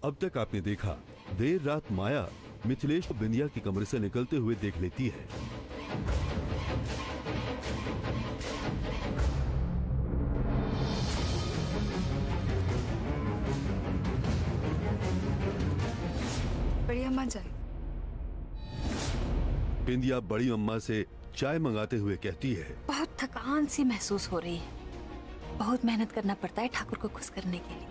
अब तक आपने देखा, देर रात माया मिथिलेश को बिंदिया के कमरे से निकलते हुए देख लेती है। बड़ी अम्मा जाए। बिंदिया बड़ी अम्मा से चाय मंगाते हुए कहती है, बहुत थकान सी महसूस हो रही है, बहुत मेहनत करना पड़ता है ठाकुर को खुश करने के लिए।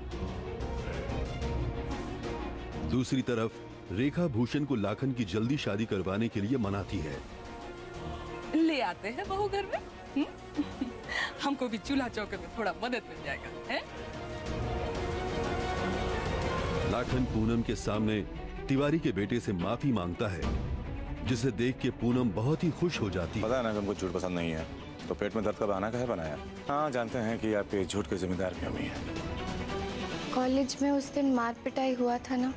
दूसरी तरफ रेखा भूषण को लाखन की जल्दी शादी करवाने के लिए मनाती है। ले आते हैं बहू घर में, हमको भी चूल्हा चौके में थोड़ा मदद मिल जाएगा है? लाखन पूनम के सामने तिवारी के बेटे से माफी मांगता है, जिसे देख के पूनम बहुत ही खुश हो जाती है। पता है ना कि हमको झूठ पसंद नहीं है, तो पेट में दर्द का बहाना काहे बनाया? हाँ, जानते हैं कि आपके झूठ के जिम्मेदार भी हम ही हैं। कॉलेज में उस दिन मार पिटाई हुआ था ना,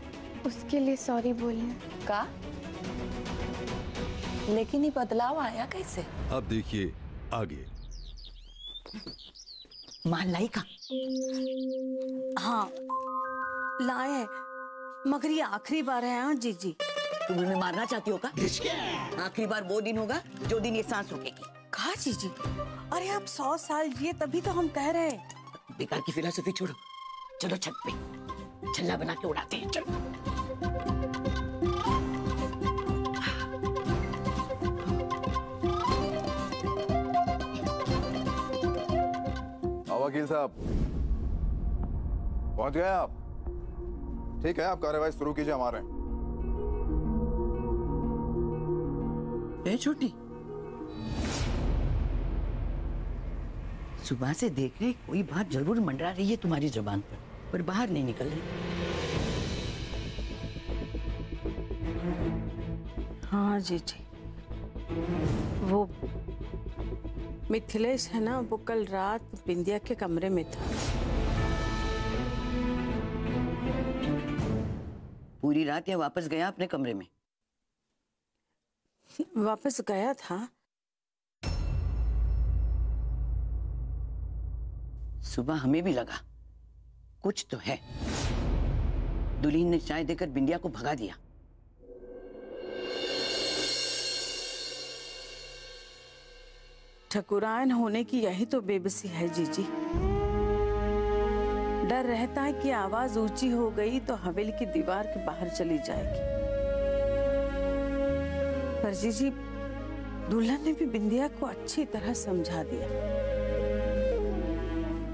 उसके लिए सॉरी बोलने का। लेकिन ये बदलाव आया कैसे? अब देखिए आगे। मान लाई का? हाँ लाए, मगर ये आखिरी बार है। हाँ जीजी, तुम हमें मारना चाहती हो का? आखिरी बार वो दिन होगा जो दिन ये सांस रोकेगी। कहा जीजी? अरे आप 100 साल जिए तभी तो हम कह रहे हैं। बेकार की फिलॉसफी छोड़ो, चलो छत पे छल्ला बना के उड़ाते हैं। चलो। वकील साहब पहुंच गए आप? ठीक है, आप कार्यवाही शुरू कीजिए हमारे। ए छोटी, सुबह से देख रहे कोई बात जरूर मंडरा रही है तुम्हारी जुबान पर बाहर नहीं निकल रही। हाँ जीजी, वो मिथिलेश है ना, वो कल रात बिंदिया के कमरे में था। पूरी रात या वापस गया अपने कमरे में? वापस गया था। सुबह हमें भी लगा कुछ तो है। दुल्हन ने चाय देकर बिंदिया को भगा दिया। ठकुराइन होने की यही तो बेबसी है जीजी। डर रहता है कि आवाज ऊंची हो गई तो हवेली की दीवार के बाहर चली जाएगी। पर जीजी, दुल्हन ने भी बिंदिया को अच्छी तरह समझा दिया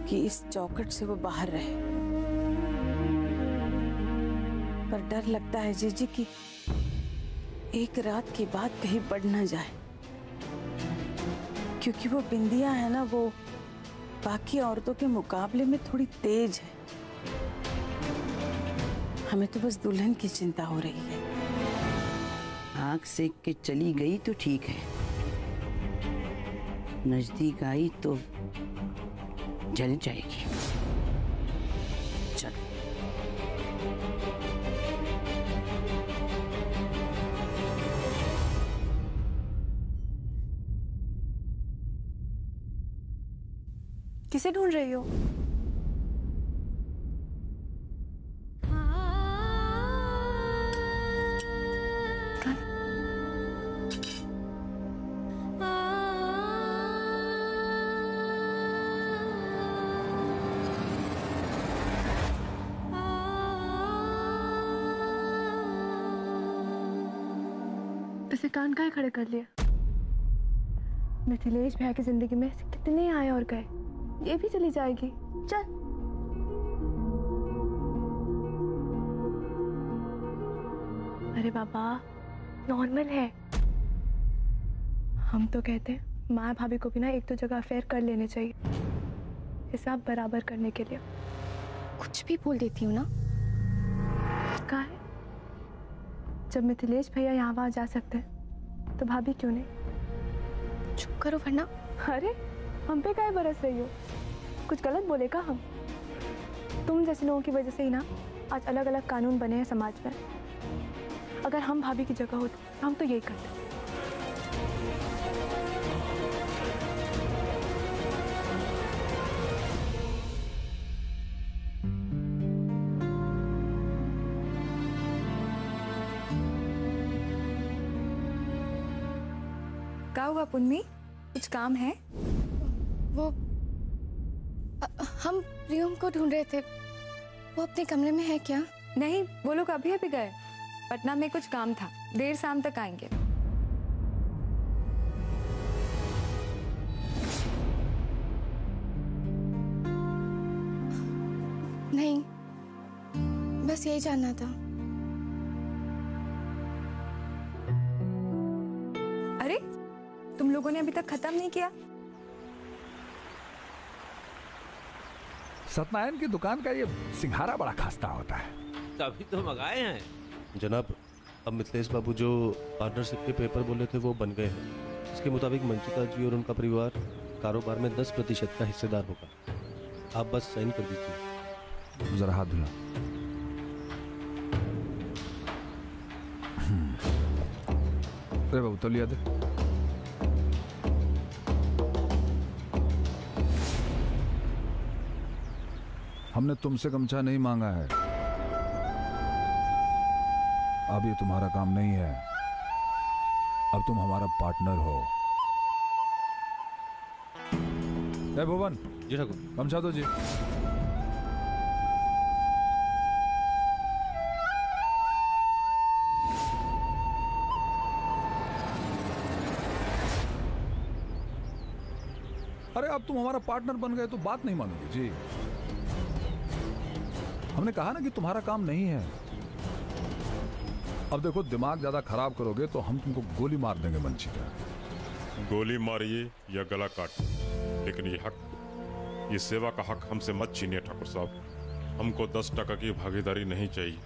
कि इस चौखट से वो बाहर रहे। पर डर लगता है जीजी कि एक रात की बात कहीं बढ़ न जाए, क्योंकि वो बिंदिया है ना, वो बाकी औरतों के मुकाबले में थोड़ी तेज है। हमें तो बस दुल्हन की चिंता हो रही है। आग सेक के चली गई तो ठीक है, नजदीक आई तो जल जाएगी। चल। किसे ढूंढ रही हो? इसे कान काहे खड़े कर लिया? मिथिलेश भैया की जिंदगी में कितने आए और गए, ये भी चली जाएगी। चल। अरे बाबा, नॉर्मल है। हम तो कहते हैं माँ भाभी को भी ना एक दो जगह अफेयर कर लेने चाहिए, हिसाब बराबर करने के लिए। कुछ भी बोल देती हूँ ना। कहा है, जब मिथिलेश भैया यहाँ वहां जा सकते हैं तो भाभी क्यों नहीं? चुप करो वरना। अरे हम पे काहे बरस रही हो? कुछ गलत बोले का हम? तुम जैसे लोगों की वजह से ही ना आज अलग अलग कानून बने हैं समाज में। अगर हम भाभी की जगह होते तो हम तो यही करते। क्या हुआ पुन्नी, कुछ काम है? वो हम प्रियम को ढूंढ रहे थे, वो अपने कमरे में है क्या? नहीं, वो लोग अभी अभी गए। पटना में कुछ काम था, देर शाम तक आएंगे। नहीं, बस यही जानना था। अरे तुम लोगों ने अभी तक खत्म नहीं किया? सत्यनारायण की दुकान का ये सिंघारा बड़ा खास्ता होता है। तभी तो मंगाए हैं जनाब। अब मिथिलेश बाबू जो पार्टनरशिप के पेपर बोले थे वो बन गए हैं। इसके मुताबिक मंचिता जी और उनका परिवार कारोबार में 10% का हिस्सेदार होगा। आप बस साइन कर दीजिए। जरा हाथ धुला। अरे बाबू तो लिया दे। हमने तुमसे गमछा नहीं मांगा है। अब ये तुम्हारा काम नहीं है, अब तुम हमारा पार्टनर हो। ए भुवन जी ठाकुर। गमछा दो जी। अरे अब तुम हमारा पार्टनर बन गए तो बात नहीं मानोगे जी। हमने कहा ना कि तुम्हारा काम नहीं है। अब देखो, दिमाग ज्यादा खराब करोगे तो हम तुमको गोली मार देंगे मंचिता। गोली मारिए या गला काटिए, लेकिन ये हक, ये सेवा का हक हमसे मत छीनिए ठाकुर साहब। हमको 10% की भागीदारी नहीं चाहिए।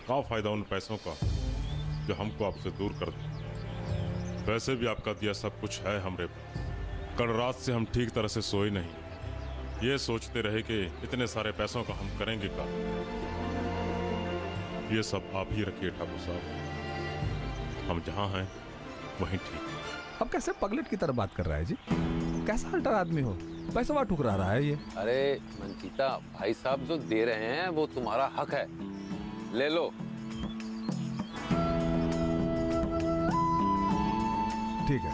क्या फायदा उन पैसों का जो हमको आपसे दूर कर दे। वैसे भी आपका दिया सब कुछ है हमरे पास। कल रात से हम ठीक तरह से सोए नहीं, ये सोचते रहे कि इतने सारे पैसों का हम करेंगे क्या। ये सब आप ही रखिए ठाकुर साहब, हम जहाँ हैं वहीं ठीक। अब कैसे पगलेट की तरह बात कर रहा है जी? कैसा अल्टर आदमी हो, पैसा ठुकरा रहा है ये। अरे मंचिता भाई साहब जो दे रहे हैं वो तुम्हारा हक है, ले लो। ठीक है,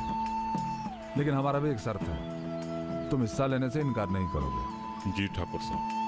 लेकिन हमारा भी एक शर्त है, तुम हिस्सा लेने से इनकार नहीं करोगे। जी ठाकुर साहब।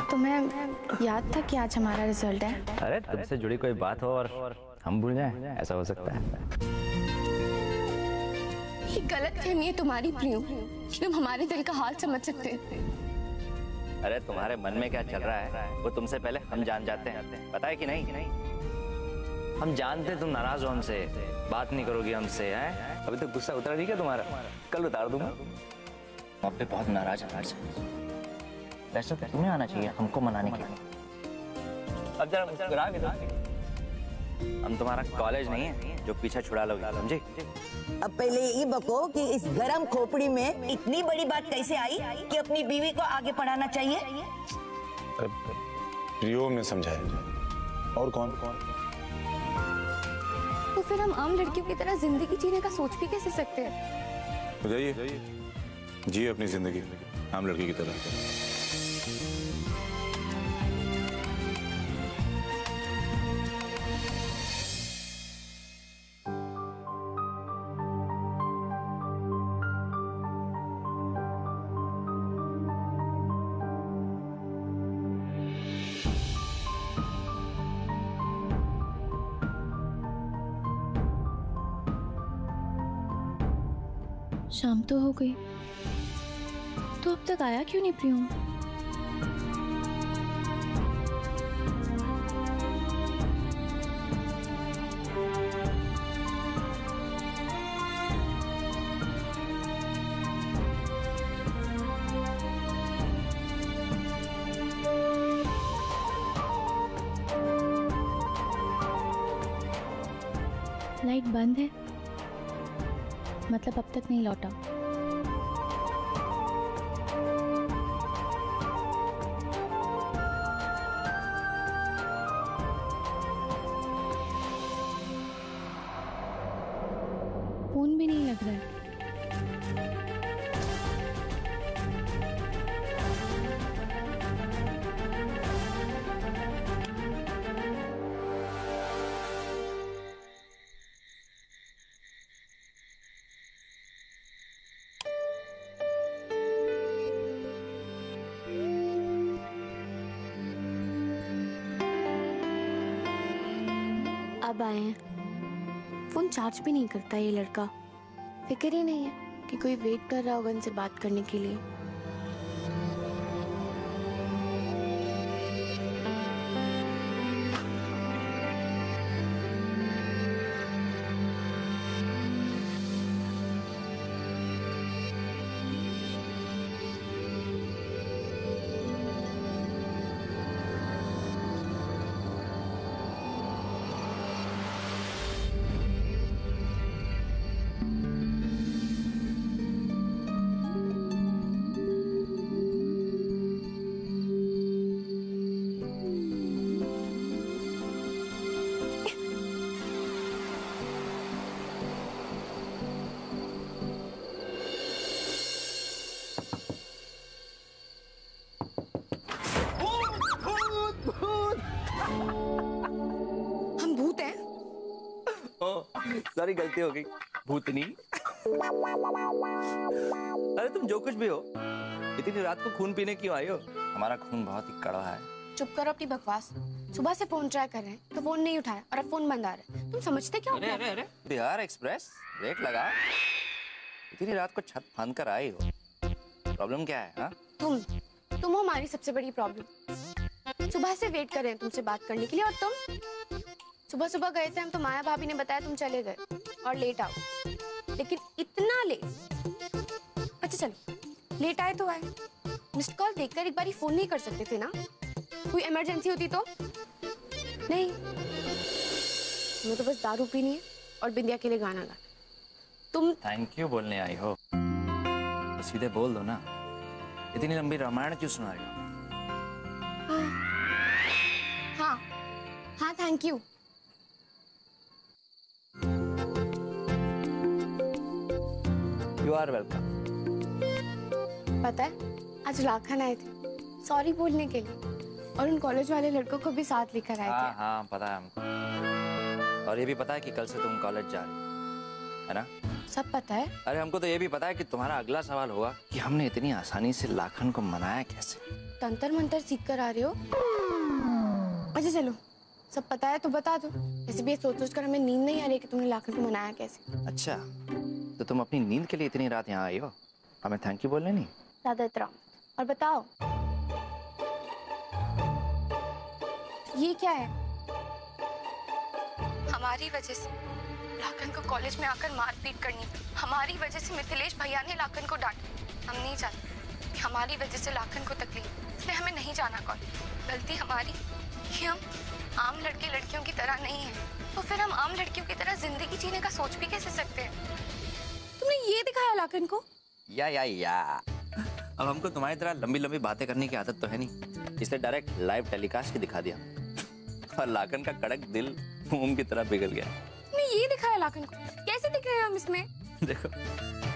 तुम्हें याद था कि आज हमारा रिजल्ट है? अरे तुमसे जुड़ी कोई बात हो और हम भूल जाएं, ऐसा हो सकता है? ये गलत फहमी है तुम्हारी प्रियो, तुम हमारे दिल का हाल समझ सकते हैं। अरे तुम्हारे मन में क्या चल रहा है वो तुमसे पहले हम जान जाते हैं, पता है कि नहीं? हम जानते तुम नाराज हो हमसे, बात नहीं करोगी हमसे, हैं? अभी तो गुस्सा उतरा नहीं क्या तुम्हारा? कल उतार दूंगा। आप पे बहुत नाराज है हमसे। वैसे तो तुम्हें आना चाहिए हमको मनाने के लिए। अब जरा हम तुम्हारा कॉलेज नहीं है जो पीछे छुड़ा लोगे, समझे? अब पहले ये बको कि इस गरम खोपड़ी में इतनी बड़ी बात कैसे आई कि अपनी बीवी को आगे पढ़ाना चाहिए? प्रियो ने समझाया। और कौन? तो फिर हम आम लड़कियों की तरह जिंदगी जीने का सोच भी कैसे सकते हैं? तो जाइए, जिए अपनी जिंदगी आम लड़की की तरह। शाम तो हो गई, तो अब तक आया क्यों नहीं प्रियो? फ्लाइट बंद है, मतलब अब तक नहीं लौटा। फोन भी नहीं लग रहा है। अब आए हैं। फोन चार्ज भी नहीं करता ये लड़का। फिक्र ही नहीं है कि कोई वेट कर रहा होगा इनसे बात करने के लिए। हम भूत हैं? सारी गलती हो गई, भूतनी। अरे तुम जो कुछ भी हो, इतनी रात को खून पीने क्यों आई हो? हमारा खून बहुत ही कड़वा है। चुप करो अपनी बकवास। सुबह से फोन ट्राई कर रहे हैं तो फोन नहीं उठाया और अब फोन बंद आ रहा है। तुम समझते क्या हो? अरे अरे अरे, बिहार एक्सप्रेस रेट लगा। इतनी रात को छत फांद कर आई हो, प्रॉब्लम क्या है? हाँ? तुम हो हमारी सबसे बड़ी प्रॉब्लम। सुबह से वेट कर रहे हैं तुमसे बात करने के लिए और तुम सुबह सुबह गए थे हम तो माया भाभी ने बताया तुम चले गए और लेट आओ, लेकिन इतना लेट। अच्छा चलो, लेट आए तो आए, मिस्ड कॉल देखकर एक बार फोन नहीं कर सकते थे ना? कोई इमरजेंसी होती तो? नहीं, हमें तो बस दारू पीनी है और बिंदिया के लिए गाना गाना। तुम थैंक यू बोलने आई हो तो सीधे बोल दो ना, इतनी लंबी रामायण क्यों सुना रही हो? हाँ हाँ thank you. You are welcome. पता है आज लाखन आए थे सॉरी बोलने के लिए और उन कॉलेज वाले लड़कों को भी साथ लेकर आए थे। हाँ पता है हमको, और ये भी पता है कि कल से तुम कॉलेज जा रही है ना? सब पता है। अरे हमको तो ये भी पता है कि तुम्हारा अगला सवाल होगा कि हमने इतनी आसानी से लाखन को मनाया कैसे। तंत्र मंत्र सीख कर आ रहे हो? अच्छा चलो, सब पता है तो बता दो। ऐसे भी सोच कर हमें नींद नहीं आ रही कि तुमने लाखन को मनाया कैसे। अच्छा तो तुम अपनी नींद के लिए इतनी रात यहाँ आई हो, हमें थैंक यू बोलने नहीं? ज्यादा इतराम। और बताओ ये क्या है? हमारी वजह से लाखन को कॉलेज में आकर मारपीट करनी, हमारी वजह से मिथिलेश भैया ने लाखन को डांटा। हम नहीं चाहते कि हमारी वजह से लाखन को तकलीफ, इसलिए हमें नहीं जाना कॉलेज। गलती हमारी कि हम आम लड़के लड़कियों की तरह नहीं है, तो फिर हम आम लड़कियों की तरह जिंदगी जीने का सोच भी कैसे सकते हैं? तुमने ये दिखाया लाखन को? या अब हमको तुम्हारी तरह लंबी लंबी बातें करने की आदत तो है नहीं, इसलिए डायरेक्ट लाइव टेलीकास्ट ही दिखा दिया और लाखन का कड़क दिल मोम की तरह पिघल गया। तुमने ये दिखाया लाखन को? कैसे दिख रहे हैं हम इसमें? देखो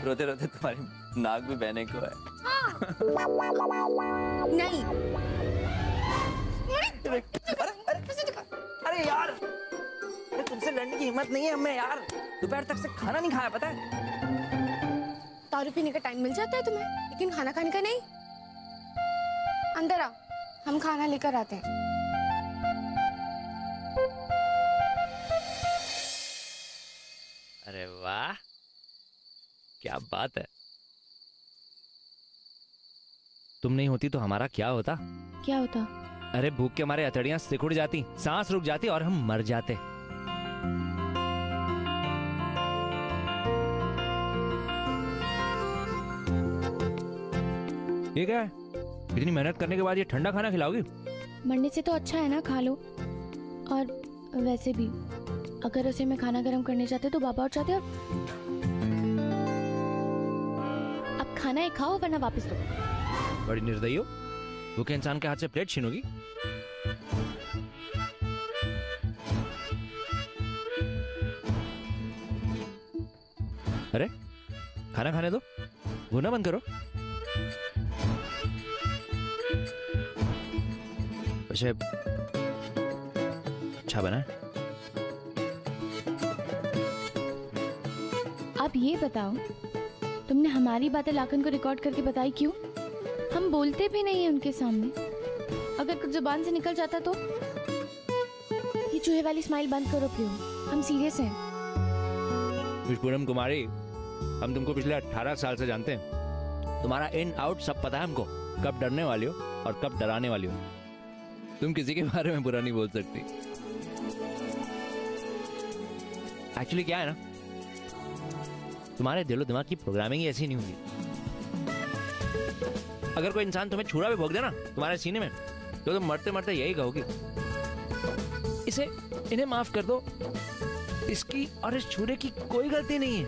रोते रोते तुम्हारी नाक भी बहने को है। हाँ। नहीं अरे यार, अरे तुमसे लड़ने की हिम्मत नहीं है हमें यार। दोपहर तक से खाना नहीं खाया, पता है? दारू पीने का टाइम मिल जाता है तुम्हें, लेकिन खाना खाने का नहीं। अंदर आओ, हम खाना लेकर आते हैं। अरे वाह, क्या बात है। तुम नहीं होती तो हमारा क्या होता? क्या होता? अरे भूख के हमारे अतड़ियां सिकुड़ जाती, सांस रुक जाती और हम मर जाते। ये क्या है? इतनी मेहनत करने के बाद ये ठंडा खाना खिलाओगी? मरने से तो अच्छा है ना, खा लो। और वैसे भी अगर उसे मैं खाना गर्म करने जाते तो बाबा उठ जाते और अब खाना ही खाओ वरना वापस दो। बड़ी निर्दयी हो, भूखे इंसान के हाथ से प्लेट छीनोगी। अरे खाना खाने दो, भूना बंद करो। वैसे अच्छा बना है। आप ये बताओ, तुमने हमारी बातें लाखन को रिकॉर्ड करके बताई क्यों? हम बोलते भी नहीं है उनके सामने। अगर कुछ जुबान से निकल जाता तो? ये चूहे वाली स्माइल बंद करो प्रियो, हम सीरियस हैं। पूनम कुमारी, हम तुमको पिछले 18 साल से जानते हैं। तुम्हारा इन आउट सब पता है हमको, कब डरने वाली हो और कब डराने वाली हो। तुम किसी के बारे में बुरा नहीं बोल सकती। एक्चुअली क्या है ना, तुम्हारे दिलो दिमाग की प्रोग्रामिंग ऐसी नहीं होगी। अगर कोई इंसान तुम्हें छुरा भी भोग दे ना तुम्हारे सीने में, तो तुम मरते मरते यही कहोगे, इन्हें माफ कर दो, इसकी और इस छुरे की कोई गलती नहीं है।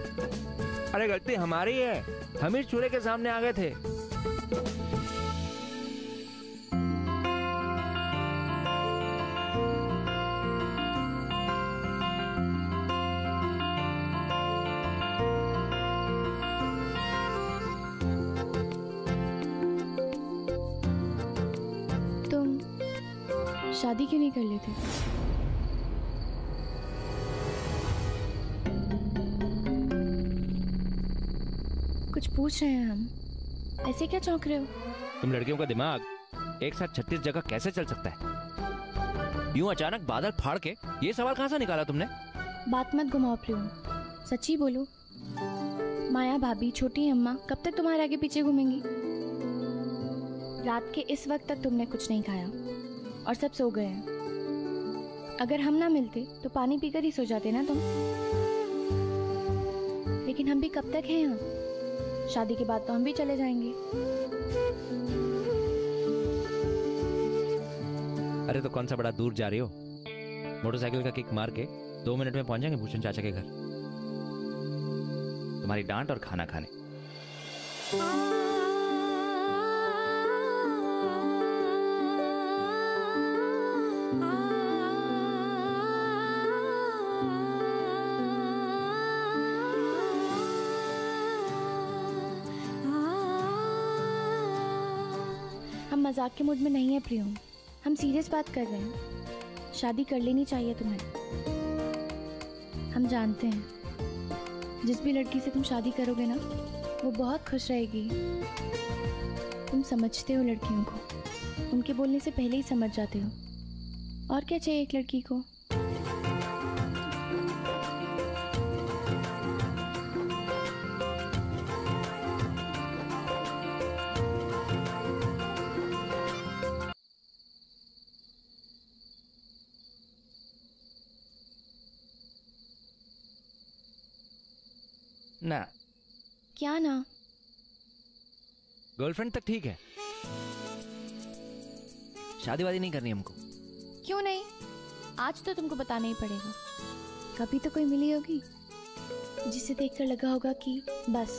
अरे गलती हमारी है, हम इस छुरे के सामने आ गए थे। तुम शादी क्यों नहीं कर लेते? कुछ पूछ रहे हैं हम, ऐसे क्या चौंक रहे हो? तुम लड़कियों का दिमाग एक साथ 36 जगह कैसे चल सकता है? यूं अचानक बादल फाड़ के ये सवाल कहां से निकाला तुमने? बात मत घुमाओ प्रियो, सच्ची बोलो। माया भाभी, छोटी अम्मा कब तक तुम्हारे आगे पीछे घूमेंगी? रात के इस वक्त तक तुमने कुछ नहीं खाया और सब सो गए हैं। अगर हम ना मिलते तो पानी पीकर ही सो जाते ना तुम। लेकिन हम भी कब तक हैं यहाँ? शादी के बाद तो हम भी चले जाएंगे। अरे तो कौन सा बड़ा दूर जा रही हो? मोटरसाइकिल का किक मार के 2 मिनट में पहुंच जाएंगे भूषण चाचा के घर, तुम्हारी डांट और खाना खाने। मजाक के मूड में नहीं है प्रियो, हम सीरियस बात कर रहे हैं। शादी कर लेनी चाहिए तुम्हें। हम जानते हैं जिस भी लड़की से तुम शादी करोगे ना, वो बहुत खुश रहेगी। तुम समझते हो लड़कियों को, उनके बोलने से पहले ही समझ जाते हो। और क्या चाहिए एक लड़की को? ना क्या ना? गर्लफ्रेंड तक ठीक है, शादी वादी नहीं करनी हमको। क्यों नहीं? आज तो तुमको बताना ही पड़ेगा। कभी तो कोई मिली होगी जिसे देखकर लगा होगा कि बस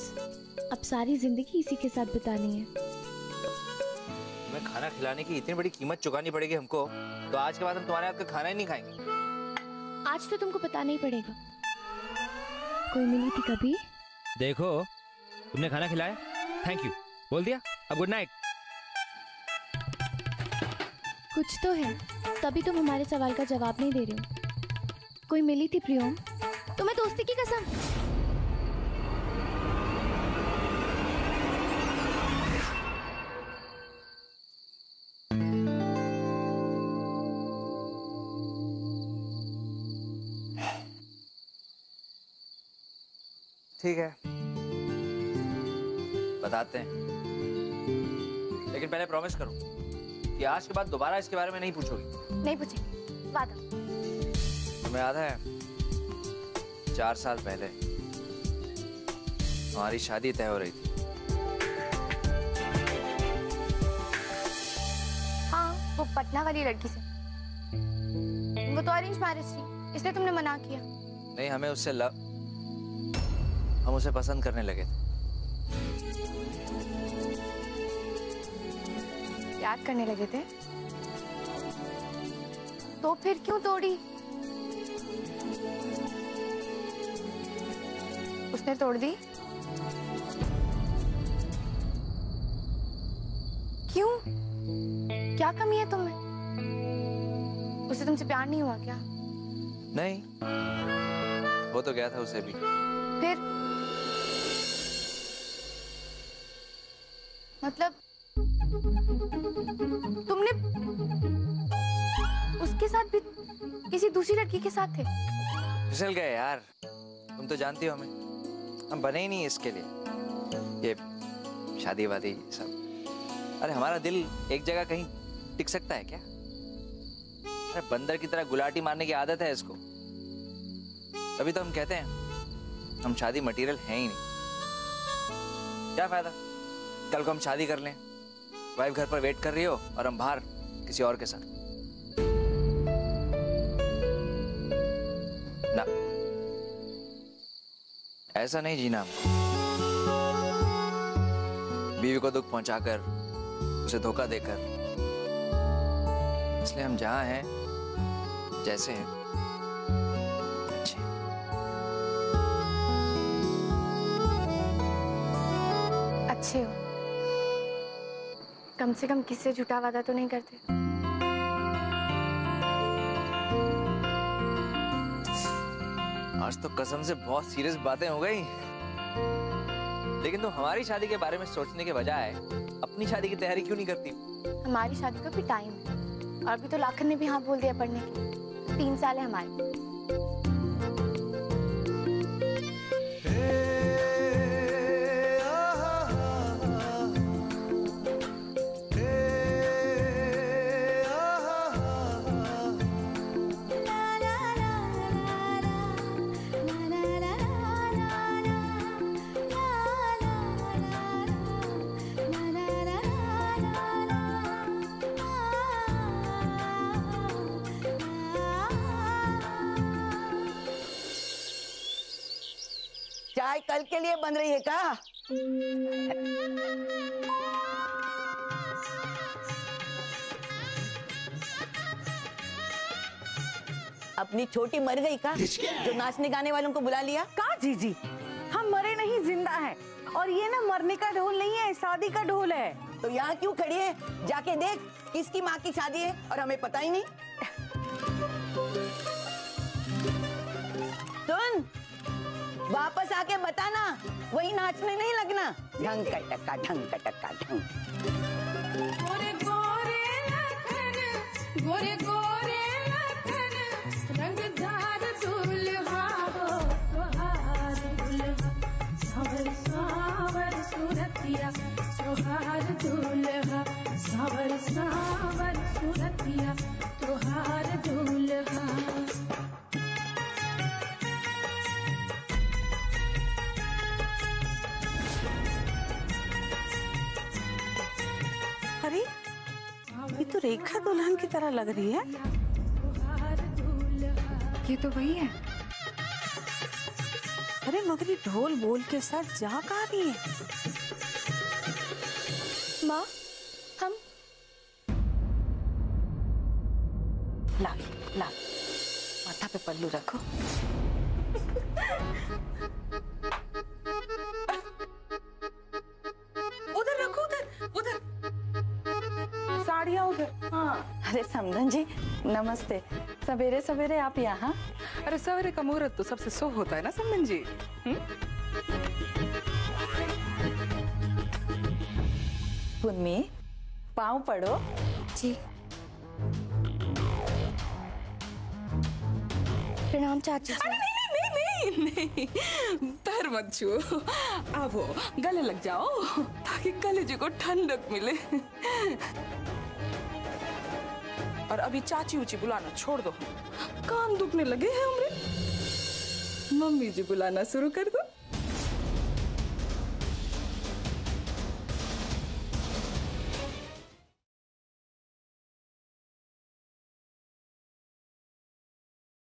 अब सारी जिंदगी इसी के साथ बितानी है। तुम्हें खाना खिलाने की इतनी बड़ी कीमत चुकानी पड़ेगी हमको, तो आज के बाद हम तुम्हारे हाथ का खाना ही नहीं खाएंगे। आज तो तुमको बताना ही पड़ेगा। कोई मिली थी कभी? देखो, तुमने खाना खिलाया, थैंक यू बोल दिया, अब गुड नाइट। कुछ तो है, तभी तुम हमारे सवाल का जवाब नहीं दे रहे हो। कोई मिली थी प्रियोम? तुम्हें दोस्ती की कसम। ठीक है, बताते हैं, लेकिन पहले प्रॉमिस करो कि आज के बाद दोबारा इसके बारे में नहीं पूछोगी। नहीं पूछेंगे, वादा। तुम्हें याद है 4 साल पहले हमारी शादी तय हो रही थी? हाँ, वो पटना वाली लड़की से। वो तो अरेंज मैरिज थी। इसलिए तुमने मना किया? नहीं, हमें उससे हम उसे पसंद करने लगे थे। प्यार करने लगे थे? तो फिर क्यों तोड़ी? उसने तोड़ दी? क्यों? क्या कमी है तुम्हें? उसे तुमसे प्यार नहीं हुआ क्या? नहीं, वो तो गया था उसे भी। फिर मतलब तुमने उसके साथ भी किसी दूसरी लड़की के साथ थे? फिसल गए यार, तुम तो जानती हो हमें, हम बने ही नहीं इसके लिए, ये शादी वादी सब। अरे हमारा दिल एक जगह कहीं टिक सकता है क्या? अरे बंदर की तरह गुलाटी मारने की आदत है इसको। तभी तो हम कहते हैं हम शादी मटेरियल हैं ही नहीं। क्या फायदा, कल को हम शादी कर लें, वाइफ घर पर वेट कर रही हो और हम बाहर किसी और के साथ। ना, ऐसा नहीं जीना हमको। बीवी को दुख पहुंचाकर, उसे धोखा देकर। इसलिए हम जहां हैं, जैसे हैं, अच्छे। अच्छे हो, कम से कम किससे झूठा वादा तो नहीं करते। आज तो कसम से बहुत सीरियस बातें हो गई, लेकिन तुम हमारी शादी के बारे में सोचने के बजाय अपनी शादी की तैयारी क्यों नहीं करती? हमारी शादी का भी टाइम है, और अभी तो लाखन ने भी हाँ बोल दिया पढ़ने की। 3 साल है हमारे। चाय कल के लिए बन रही है क्या? अपनी छोटी मर गई का, जो नाचने गाने वालों को बुला लिया? का जीजी, हम मरे नहीं, जिंदा हैं। और ये ना मरने का ढोल नहीं है, शादी का ढोल है। तो यहाँ क्यों खड़ी है? जाके देख किसकी माँ की शादी है और हमें पता ही नहीं। सुन, वापस आके बताना, वही नाचने नहीं लगना। ढंग का टक्का, ढंग का टक्का, ढंग। गोरे गोरे लखन, गोरे गोरे लखन, रंगदार दूल्हा हो तोहार दुल्हा, सावर सावर सूरतिया तोहार दूल्हा, सावर सावर सूरतिया तोहार दूल्हा। अरे ये तो रेखा दुल्हन की तरह लग रही है। ये तो वही है। अरे मगर ये ढोल बोल के साथ जा कहाँ रही है? माँ, हम ला ला, माथा पे पल्लू रखो। उधर रखो, उधर उधर। साड़ियाँ उधर। हाँ। अरे समधन जी नमस्ते। सवेरे सवेरे आप यहाँ? अरे सवेरे का मुहूर्त तो सबसे शुभ होता है ना समधन जी। पुन्नी पाँव पड़ो। जी। प्रणाम चाची जी। नहीं नहीं नहीं, पैर मत छुओ, आओ गले लग जाओ ताकि कलेजे को ठंडक मिले। और अभी चाची उची बुलाना छोड़ दो, कान दुखने लगे हैं हमरे। मम्मी जी बुलाना शुरू कर दो।